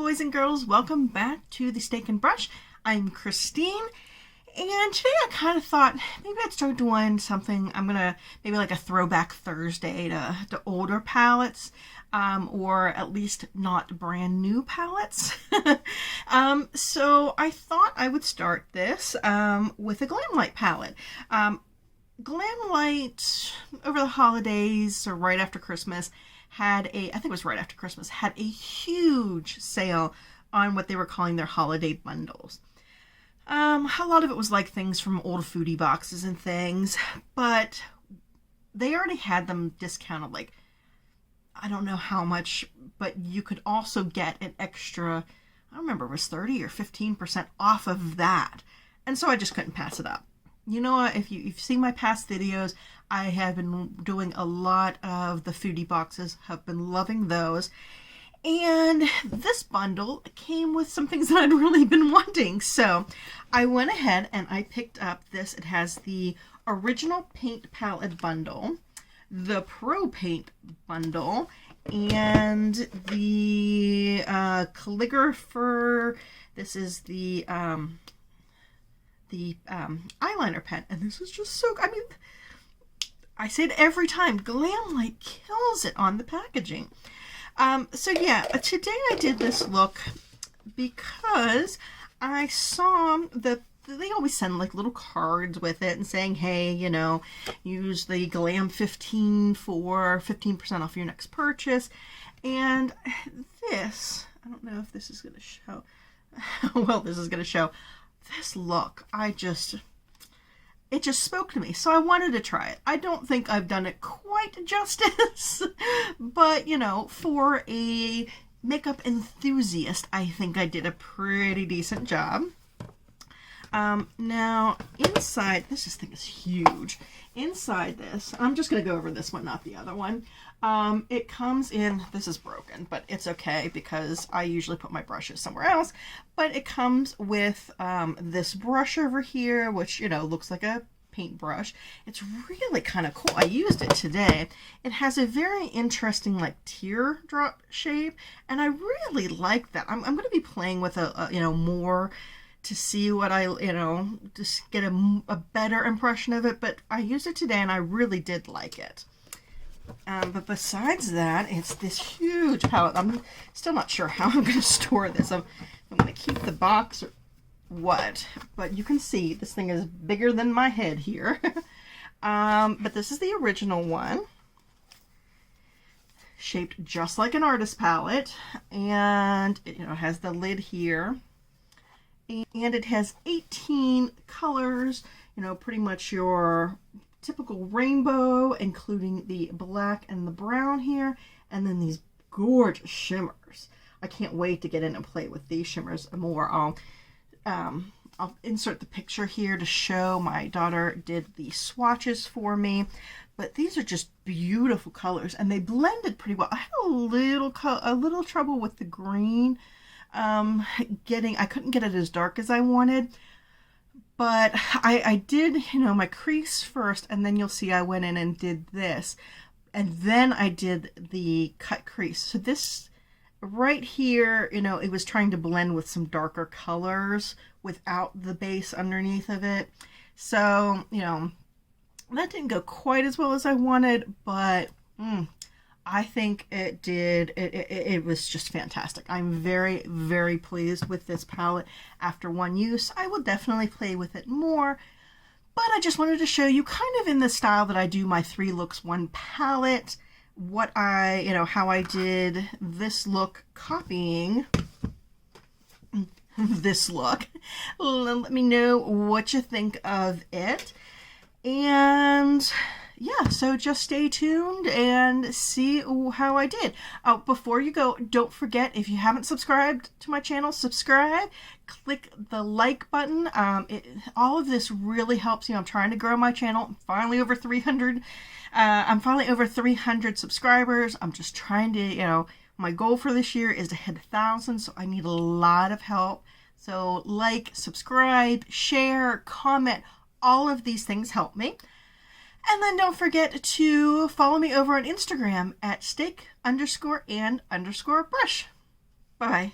boys and girls, welcome back to the Steak and Brush. I'm Christine, and today I kind of thought maybe I'd start doing something. I'm gonna maybe like a throwback Thursday to older palettes, or at least not brand new palettes. So I thought I would start this with a Glamlite palette. Glamlite over the holidays or right after Christmas had I think it was right after Christmas, had a huge sale on what they were calling their holiday bundles. A lot of it was like things from old foodie boxes and things, but they already had them discounted, like, I don't know how much, but you could also get an extra, I don't remember, it was 30 or 15% off of that. And so I just couldn't pass it up. You know what, if you've seen my past videos, I have been doing a lot of the foodie boxes, have been loving those. And this bundle came with some things that I'd really been wanting. So I went ahead and I picked up this. It has the original paint palette bundle, the Pro Paint bundle, and the Calligrapher. This is the eyeliner pen, and this is just so, I mean, I say it every time, Glamlite kills it on the packaging. So yeah, today I did this look because I saw they always send like little cards with it and saying, hey, you know, use the Glam 15 for 15% off your next purchase. And this, I don't know if this is going to show, well, this is going to show. This look, it just spoke to me, so I wanted to try it. I don't think I've done it quite justice, but, you know, for a makeup enthusiast, I think I did a pretty decent job. Now, inside, this thing is huge. Inside this, I'm just going to go over this one, not the other one. It comes in, this is broken, but it's okay because I usually put my brushes somewhere else. But it comes with this brush over here, which, you know, looks like a paintbrush. It's really kind of cool. I used it today. It has a very interesting, like, teardrop shape, and I really like that. I'm going to be playing with you know, more to see what you know, just get a better impression of it. But I used it today, and I really did like it. But besides that, it's this huge palette. I'm still not sure how I'm going to store this. I'm going to keep the box or what. But you can see this thing is bigger than my head here. But this is the original one. Shaped just like an artist palette. And it, you know, has the lid here. And it has 18 colors. You know, pretty much your typical rainbow, including the black and the brown here, and then these gorgeous shimmers. I can't wait to get in and play with these shimmers more. I'll insert the picture here to show. My daughter did the swatches for me, but these are just beautiful colors, and they blended pretty well. I had a little trouble with the green. I couldn't get it as dark as I wanted. But I did, you know, my crease first, and then you'll see I went in and did this. And then I did the cut crease. So this right here, you know, it was trying to blend with some darker colors without the base underneath of it. So, you know, that didn't go quite as well as I wanted, but I think it did. It was just fantastic. I'm very, very pleased with this palette after one use. I will definitely play with it more, but I just wanted to show you kind of in the style that I do my 3 looks 1 palette, what you know, how I did this look copying this look. Let me know what you think of it. And yeah, so just stay tuned and see how I did. Before you go, don't forget, if you haven't subscribed to my channel, subscribe. Click the like button. All of this really helps you. I'm trying to grow my channel. I'm finally over 300. I'm finally over 300 subscribers. I'm just trying to, you know, my goal for this year is to hit 1,000, so I need a lot of help. So like, subscribe, share, comment. All of these things help me. And then don't forget to follow me over on Instagram at steak_and_brush. Bye-bye.